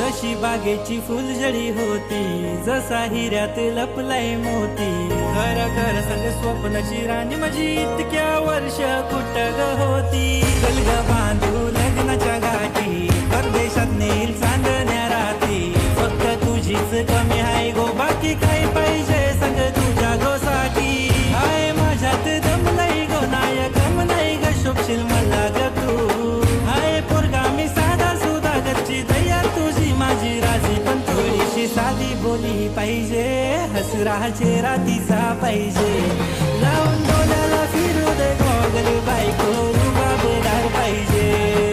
कशी बागेची फुलझडी होती, जसा हिऱ्यात लपलाय मोती. खरं खरं सांग स्वप्नाची राणी माझी इतक्या वर्ष कुठं ग होती. कलग बांधू लग्नाच्या गाठी, परदेशात नेईल चांदण्या राती. फक्त तुझीच कमी आहे गो, बाकी काय पाहिजे सांग तुझ्या गोसाठी. हाय माझ्यात दम नाही गो, नायकम नाही ग, शोभशील मला ग तू. हाय पोरगा मी साधा सुधा, घरची दया तुझी माझी राजी. पण थोडीशी साधी बोली पाहिजे, हसरा चेहरा तिचा पाहिजे. लावून डोल्याला फिरू दे गॉगल, बायको रुबाबदार पाहिजे.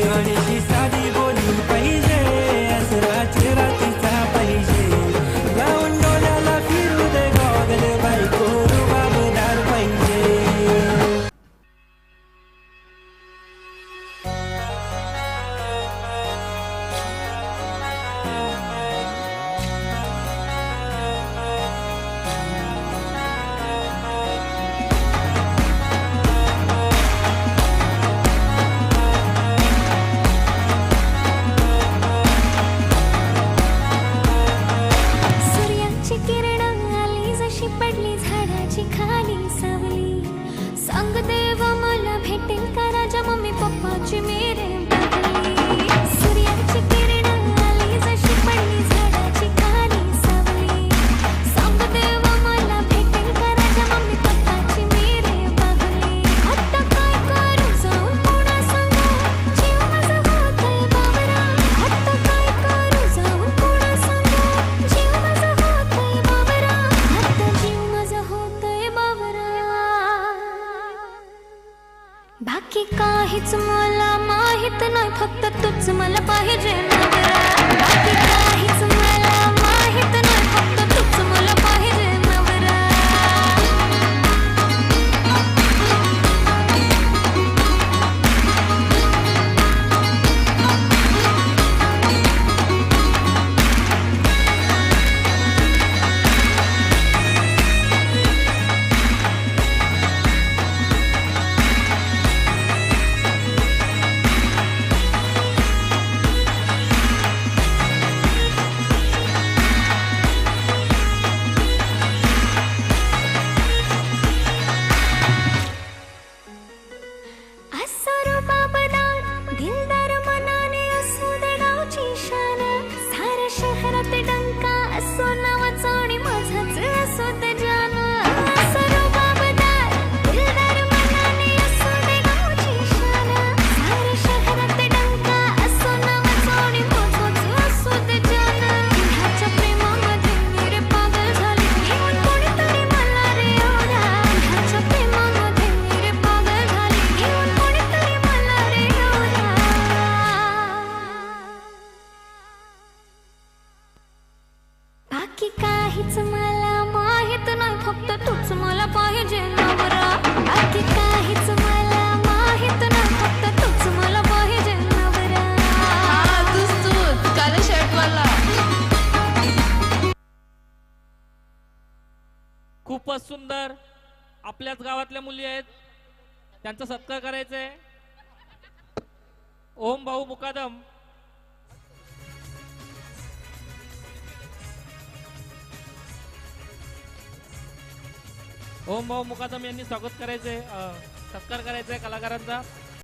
थोडीशी साधी बोली पाहिजे, हसरा चेहरा तिचा पाहिजे. लावून डोल्याला फिरू दे गॉगल, बायको रुबाबदार पाहिजे. सूर्याची किरण आली जशी पडली झाडाची खाली सावली. सांग देवा मला भेटेल का राजा, मम्मी पप्पाची मेरे बदली. सूर्याची किरण आली जशी पडली झाडाची खाली सावली. सांग देवा मला भेटेल का राजा, मम्मी पप्पाची मेरे बदली. आता काय करू जाऊन कोणा सांगू, जीव माझा होतोय बावरा. आता काय करू जाऊन कोणा सांगू, जीव माझा होतोय बावरा. आता जीव माझा होतोय बावरा. बाकी काहीच मला माहित नाही, फक्त तूच मला पाहिजे नवरा. बाकी काहीच मला माहित नाही, फक्त तूच मला पाहिजे नवरा. असो बाबदार दिलदार मनाने, असू दे गावची शान. साऱ्या शहरात डंका असो नावाचा आणि माझाच असो ते जान. असो बाबदार दिलदार मनाने, असू दे गावची शान. साऱ्या शहरात डंका असो नावाचा आणि माझाच असो ते जान. ह्याच्या प्रेमामध्ये मी रे पागल झाले, येऊन कोणीतरी मला रे एवढा. ह्याच्या प्रेमामध्ये मी रे पागल झाले, येऊन कोणीतरी मला रे एवढा. बाकी काहीच मला माहित नाही, फक्त तूच मला पाहिजे नवरा. बाकी काहीच मला माहित नाही, फक्त तूच मला पाहिजे नवरा. तूच काले शर्ट वाला. खूपच सुंदर आपल्याच गावातल्या मुली आहेत, त्यांचा सत्कार करायचा आहे. ओम भाऊ मुकादम. ओम भाऊ मुकादम यांनी स्वागत करायचंय, सत्कार करायचा आहे कलाकारांचा.